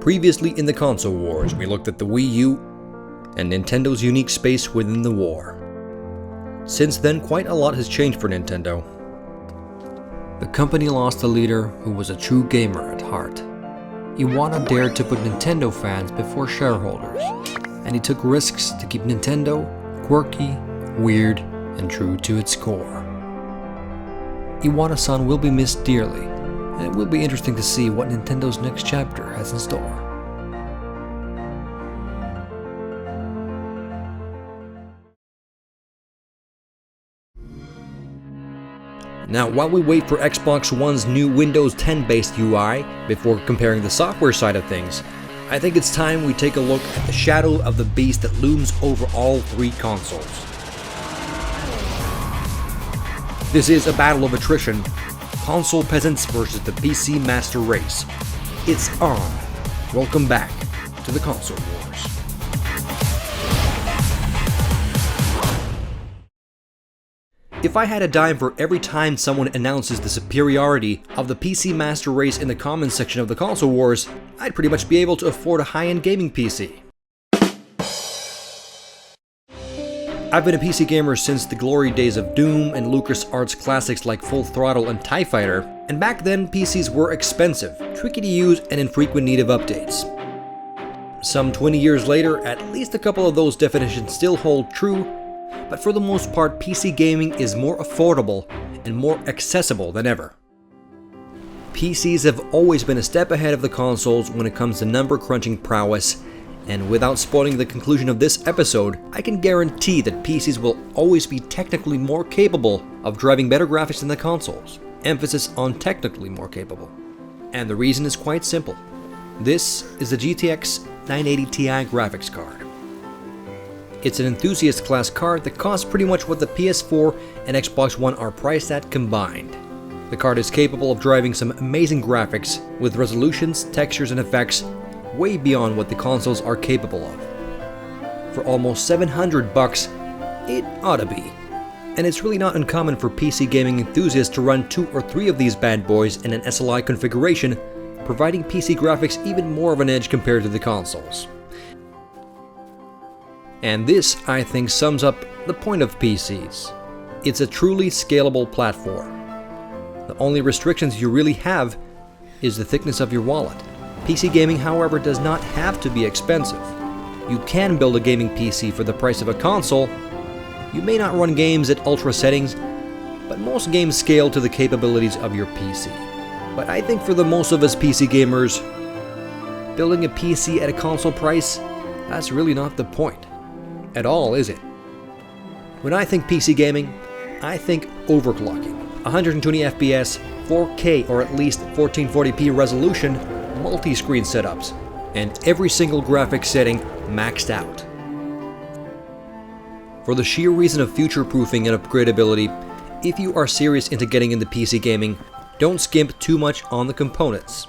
Previously in the console wars, we looked at the Wii U and Nintendo's unique space within the war. Since then, quite a lot has changed for Nintendo. The company lost a leader who was a true gamer at heart. Iwata dared to put Nintendo fans before shareholders, and he took risks to keep Nintendo quirky, weird, and true to its core. Iwata-san will be missed dearly, and it will be interesting to see what Nintendo's next chapter has in store. Now, while we wait for Xbox One's new Windows 10 based UI before comparing the software side of things, I think it's time we take a look at the shadow of the beast that looms over all three consoles. This is a battle of attrition. Console peasants versus the PC master race. It's on. Welcome back to the console wars. If I had a dime for every time someone announces the superiority of the PC master race in the comments section of the console wars, I'd pretty much be able to afford a high-end gaming PC. I've been a PC gamer since the glory days of Doom and LucasArts classics like Full Throttle and TIE Fighter, and back then PCs were expensive, tricky to use, and in frequent need of updates. Some 20 years later, at least a couple of those definitions still hold true, but for the most part PC gaming is more affordable and more accessible than ever. PCs have always been a step ahead of the consoles when it comes to number crunching prowess, and without spoiling the conclusion of this episode, I can guarantee that PCs will always be technically more capable of driving better graphics than the consoles. Emphasis on technically more capable. And the reason is quite simple. This is the GTX 980 Ti graphics card. It's an enthusiast class card that costs pretty much what the PS4 and Xbox One are priced at combined. The card is capable of driving some amazing graphics with resolutions, textures, and effects way beyond what the consoles are capable of. For almost $700, it ought to be. And it's really not uncommon for PC gaming enthusiasts to run 2 or 3 of these bad boys in an SLI configuration, providing PC graphics even more of an edge compared to the consoles. And this, I think, sums up the point of PCs. It's a truly scalable platform. The only restrictions you really have is the thickness of your wallet. PC gaming, however, does not have to be expensive. You can build a gaming PC for the price of a console. You may not run games at ultra settings, but most games scale to the capabilities of your PC. But I think for the most of us PC gamers, building a PC at a console price, that's really not the point at all, is it? When I think PC gaming, I think overclocking, 120 FPS, 4K or at least 1440p resolution, multi-screen setups, and every single graphics setting maxed out. For the sheer reason of future-proofing and upgradability, if you are serious into getting into PC gaming, don't skimp too much on the components.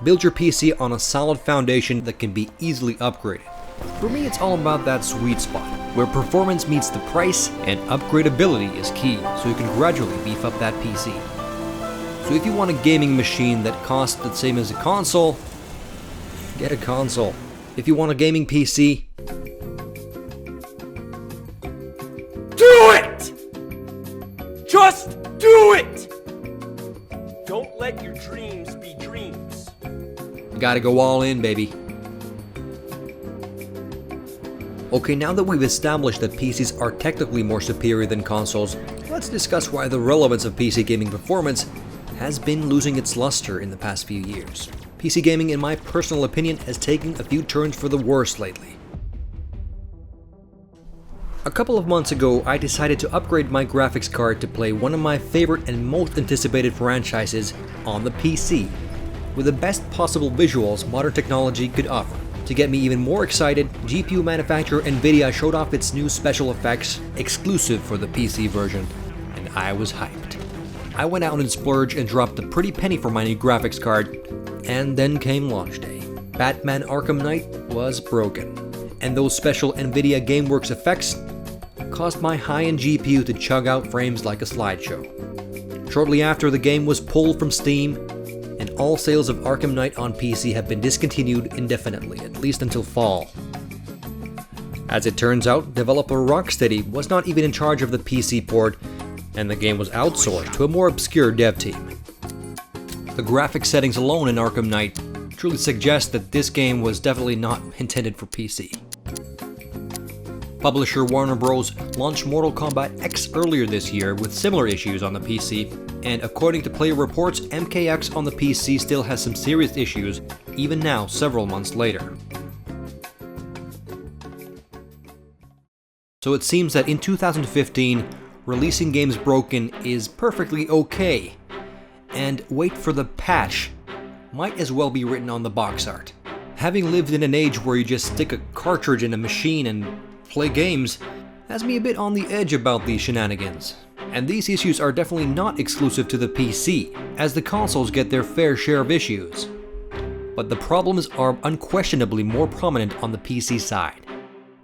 Build your PC on a solid foundation that can be easily upgraded. For me, it's all about that sweet spot, where performance meets the price and upgradability is key, so you can gradually beef up that PC. So if you want a gaming machine that costs the same as a console, get a console. If you want a gaming PC, do it! Just do it! Don't let your dreams be dreams. gotta go all in, baby. Okay, now that we've established that PCs are technically more superior than consoles, let's discuss why the relevance of PC gaming performance has been losing its luster in the past few years. PC gaming, in my personal opinion, has taken a few turns for the worse lately. A couple of months ago, I decided to upgrade my graphics card to play one of my favorite and most anticipated franchises on the PC, with the best possible visuals modern technology could offer. To get me even more excited, GPU manufacturer Nvidia showed off its new special effects exclusive for the PC version, and I was hyped. I went out and splurged and dropped a pretty penny for my new graphics card, and then came launch day. Batman Arkham Knight was broken, and those special Nvidia GameWorks effects caused my high-end GPU to chug out frames like a slideshow. Shortly after, the game was pulled from Steam, and all sales of Arkham Knight on PC have been discontinued indefinitely, at least until fall. As it turns out, developer Rocksteady was not even in charge of the PC port, and the game was outsourced to a more obscure dev team. The graphic settings alone in Arkham Knight truly suggest that this game was definitely not intended for PC. Publisher Warner Bros. Launched Mortal Kombat X earlier this year with similar issues on the PC, and according to player reports, MKX on the PC still has some serious issues, even now several months later. So it seems that in 2015, releasing games broken is perfectly okay, and wait for the patch might as well be written on the box art. Having lived in an age where you just stick a cartridge in a machine and play games has me a bit on the edge about these shenanigans. And these issues are definitely not exclusive to the PC, as the consoles get their fair share of issues. But the problems are unquestionably more prominent on the PC side.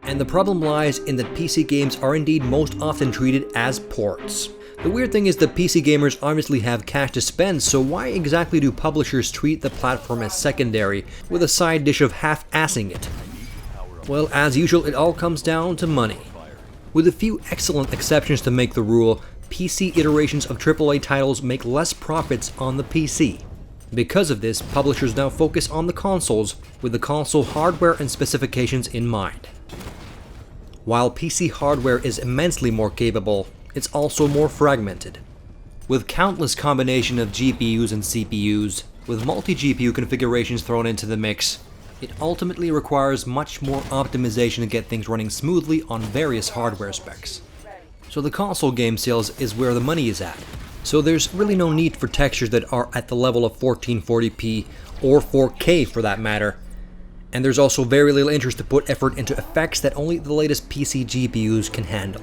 And the problem lies in that PC games are indeed most often treated as ports. The weird thing is that PC gamers obviously have cash to spend, so why exactly do publishers treat the platform as secondary, with a side dish of half-assing it? Well, as usual, it all comes down to money. With a few excellent exceptions to make the rule, PC iterations of AAA titles make less profits on the PC. Because of this, publishers now focus on the consoles, with the console hardware and specifications in mind. While PC hardware is immensely more capable, it's also more fragmented. With countless combination of GPUs and CPUs, with multi-GPU configurations thrown into the mix, it ultimately requires much more optimization to get things running smoothly on various hardware specs. So the console game sales is where the money is at. So there's really no need for textures that are at the level of 1440p or 4K for that matter. And there's also very little interest to put effort into effects that only the latest PC GPUs can handle.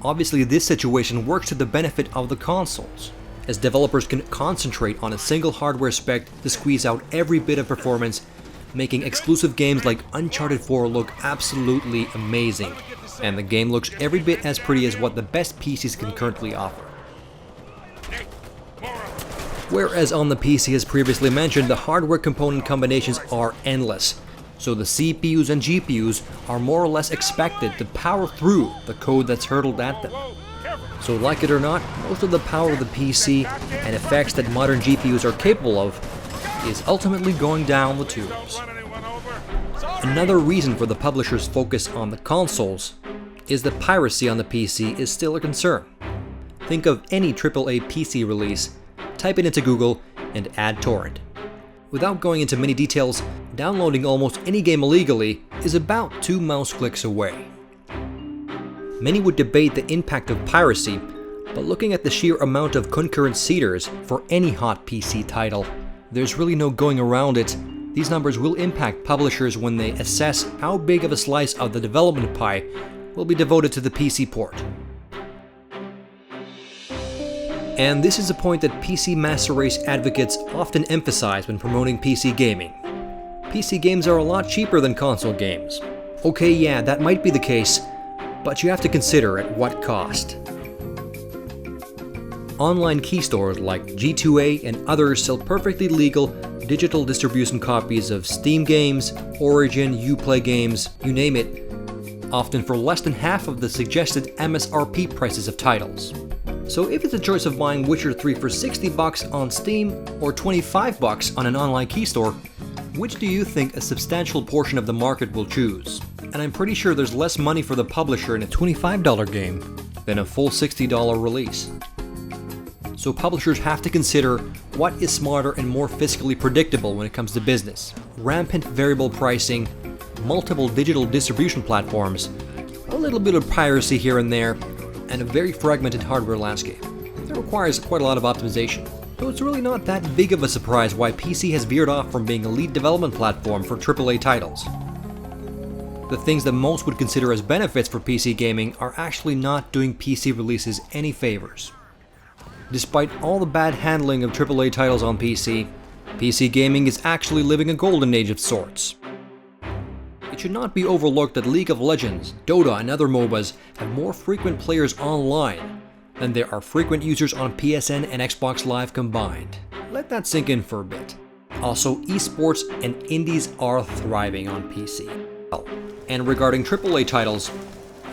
Obviously, this situation works to the benefit of the consoles, as developers can concentrate on a single hardware spec to squeeze out every bit of performance, making exclusive games like Uncharted 4 look absolutely amazing, and the game looks every bit as pretty as what the best PCs can currently offer. Whereas on the PC, as previously mentioned, the hardware component combinations are endless, so the CPUs and GPUs are more or less expected to power through the code that's hurtled at them. So like it or not, most of the power of the PC and effects that modern GPUs are capable of is ultimately going down the tubes. Another reason for the publisher's focus on the consoles is that piracy on the PC is still a concern. Think of any AAA PC release, type it into Google, and add torrent. Without going into many details, downloading almost any game illegally is about 2 mouse clicks away. Many would debate the impact of piracy, but looking at the sheer amount of concurrent seeders for any hot PC title, there's really no going around it. These numbers will impact publishers when they assess how big of a slice of the development pie will be devoted to the PC port. And this is a point that PC master race advocates often emphasize when promoting PC gaming. PC games are a lot cheaper than console games. Okay, yeah, that might be the case, but you have to consider at what cost. Online key stores like G2A and others sell perfectly legal digital distribution copies of Steam games, Origin, Uplay games, you name it, often for less than half of the suggested MSRP prices of titles. So if it's a choice of buying Witcher 3 for $60 on Steam or $25 on an online key store, which do you think a substantial portion of the market will choose? And I'm pretty sure there's less money for the publisher in a $25 game than a full $60 release. So publishers have to consider what is smarter and more fiscally predictable when it comes to business. Rampant variable pricing, multiple digital distribution platforms, a little bit of piracy here and there, and a very fragmented hardware landscape. That requires quite a lot of optimization. So it's really not that big of a surprise why PC has veered off from being a lead development platform for AAA titles. The things that most would consider as benefits for PC gaming are actually not doing PC releases any favors. Despite all the bad handling of AAA titles on PC, PC gaming is actually living a golden age of sorts. It should not be overlooked that League of Legends, Dota, and other MOBAs have more frequent players online than there are frequent users on PSN and Xbox Live combined. Let that sink in for a bit. Also, esports and indies are thriving on PC. And regarding AAA titles,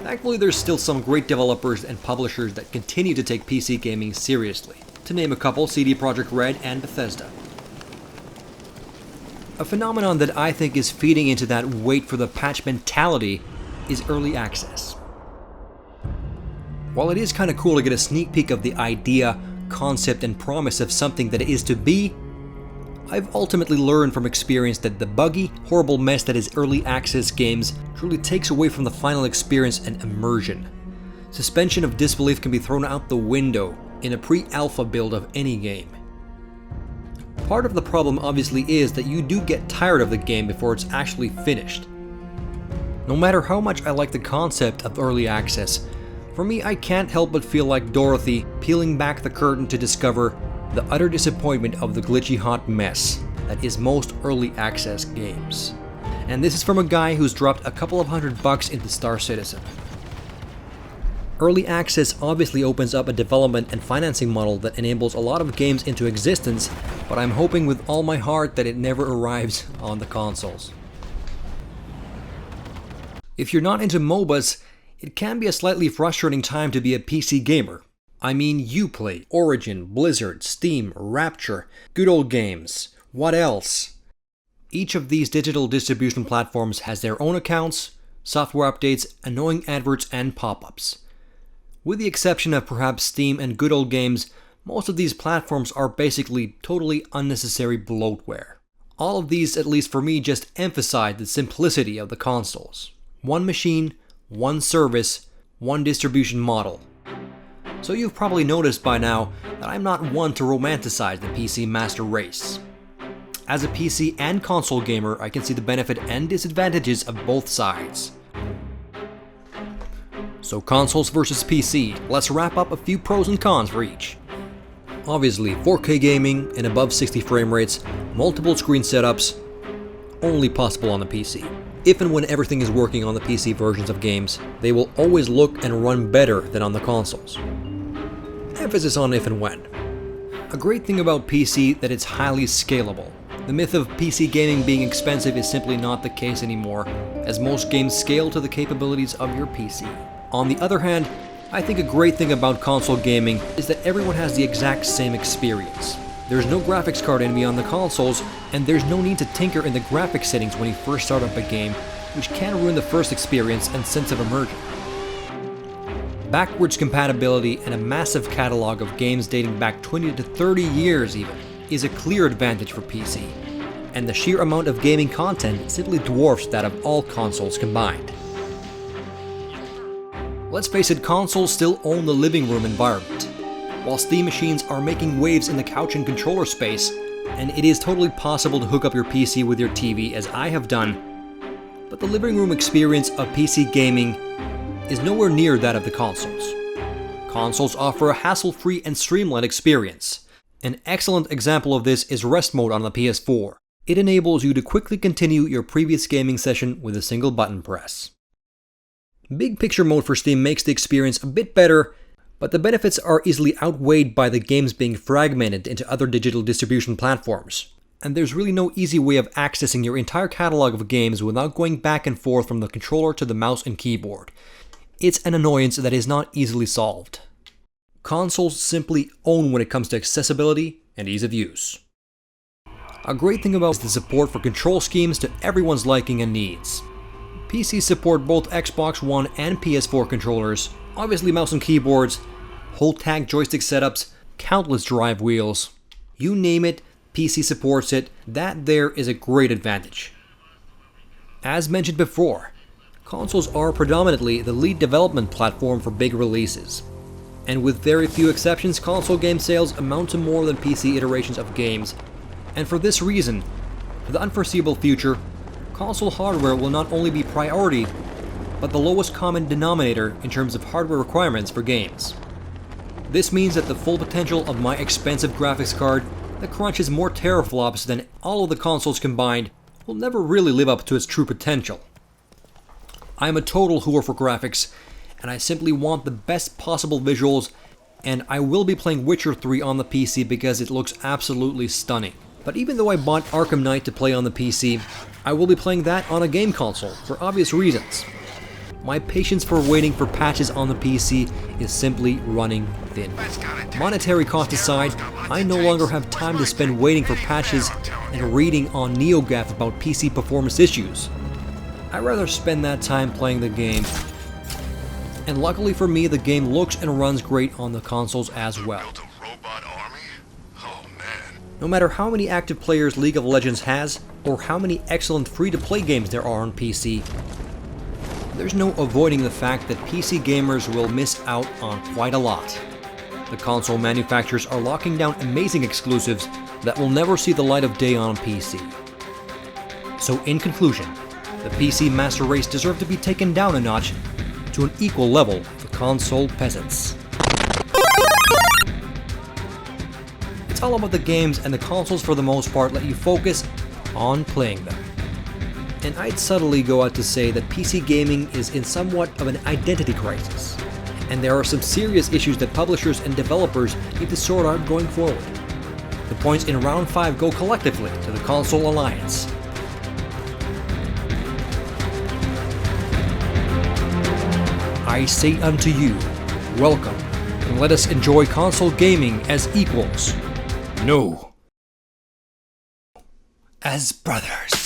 thankfully there's still some great developers and publishers that continue to take PC gaming seriously. To name a couple, CD Projekt Red and Bethesda. A phenomenon that I think is feeding into that wait for the patch mentality is early access. While it is kinda cool to get a sneak peek of the idea, concept, and promise of something that is to be, I've ultimately learned from experience that the buggy, horrible mess that is early access games truly takes away from the final experience and immersion. Suspension of disbelief can be thrown out the window in a pre-alpha build of any game. Part of the problem obviously is that you do get tired of the game before it's actually finished. No matter how much I like the concept of early access, for me I can't help but feel like Dorothy peeling back the curtain to discover the utter disappointment of the glitchy hot mess that is most early access games. And this is from a guy who's dropped a couple of $100 into Star Citizen. Early access obviously opens up a development and financing model that enables a lot of games into existence, but I'm hoping with all my heart that it never arrives on the consoles. If you're not into MOBAs, it can be a slightly frustrating time to be a PC gamer. I mean Uplay, Origin, Blizzard, Steam, Rapture, Good Old Games, what else? Each of these digital distribution platforms has their own accounts, software updates, annoying adverts, and pop-ups. With the exception of perhaps Steam and Good Old Games, most of these platforms are basically totally unnecessary bloatware. All of these, at least for me, just emphasize the simplicity of the consoles. One machine, one service, one distribution model. So you've probably noticed by now that I'm not one to romanticize the PC master race. As a PC and console gamer, I can see the benefit and disadvantages of both sides. So consoles versus PC, let's wrap up a few pros and cons for each. Obviously, 4K gaming and above 60 frame rates, multiple screen setups, only possible on the PC. If and when everything is working on the PC versions of games, they will always look and run better than on the consoles. Emphasis on if and when. A great thing about PC that it's highly scalable. The myth of PC gaming being expensive is simply not the case anymore, as most games scale to the capabilities of your PC. On the other hand, I think a great thing about console gaming is that everyone has the exact same experience. There's no graphics card enemy on the consoles, and there's no need to tinker in the graphics settings when you first start up a game, which can ruin the first experience and sense of immersion. Backwards compatibility and a massive catalog of games dating back 20 to 30 years even is a clear advantage for PC, and the sheer amount of gaming content simply dwarfs that of all consoles combined. Let's face it, consoles still own the living room environment, while Steam machines are making waves in the couch and controller space, and it is totally possible to hook up your PC with your TV as I have done, but the living room experience of PC gaming is nowhere near that of the consoles. Consoles offer a hassle-free and streamlined experience. An excellent example of this is rest mode on the PS4. It enables you to quickly continue your previous gaming session with a single button press. Big picture mode for Steam makes the experience a bit better, but the benefits are easily outweighed by the games being fragmented into other digital distribution platforms. And there's really no easy way of accessing your entire catalog of games without going back and forth from the controller to the mouse and keyboard. It's an annoyance that is not easily solved. Consoles simply own when it comes to accessibility and ease of use. A great thing about is the support for control schemes to everyone's liking and needs. PCs support both Xbox One and PS4 controllers, obviously mouse and keyboards, whole tag joystick setups, countless drive wheels. You name it, PC supports it. That there is a great advantage. As mentioned before, consoles are predominantly the lead development platform for big releases. And with very few exceptions, console game sales amount to more than PC iterations of games. And for this reason, for the unforeseeable future, console hardware will not only be priority, but the lowest common denominator in terms of hardware requirements for games. This means that the full potential of my expensive graphics card that crunches more teraflops than all of the consoles combined will never really live up to its true potential. I am a total whore for graphics, and I simply want the best possible visuals and I will be playing Witcher 3 on the PC because it looks absolutely stunning. But even though I bought Arkham Knight to play on the PC, I will be playing that on a game console for obvious reasons. My patience for waiting for patches on the PC is simply running thin. Monetary cost aside, I no longer have time to spend waiting for patches and reading on NeoGAF about PC performance issues. I'd rather spend that time playing the game. And luckily for me, the game looks and runs great on the consoles as well. No matter how many active players League of Legends has, or how many excellent free-to-play games there are on PC, there's no avoiding the fact that PC gamers will miss out on quite a lot. The console manufacturers are locking down amazing exclusives that will never see the light of day on PC. So in conclusion, the PC master race deserve to be taken down a notch to an equal level with the console peasants. It's all about the games, and the consoles for the most part let you focus on playing them. And I'd subtly go out to say that PC gaming is in somewhat of an identity crisis, and there are some serious issues that publishers and developers need to sort out going forward. The points in Round 5 go collectively to the Console Alliance. I say unto you, welcome, and let us enjoy console gaming as equals. No, as brothers.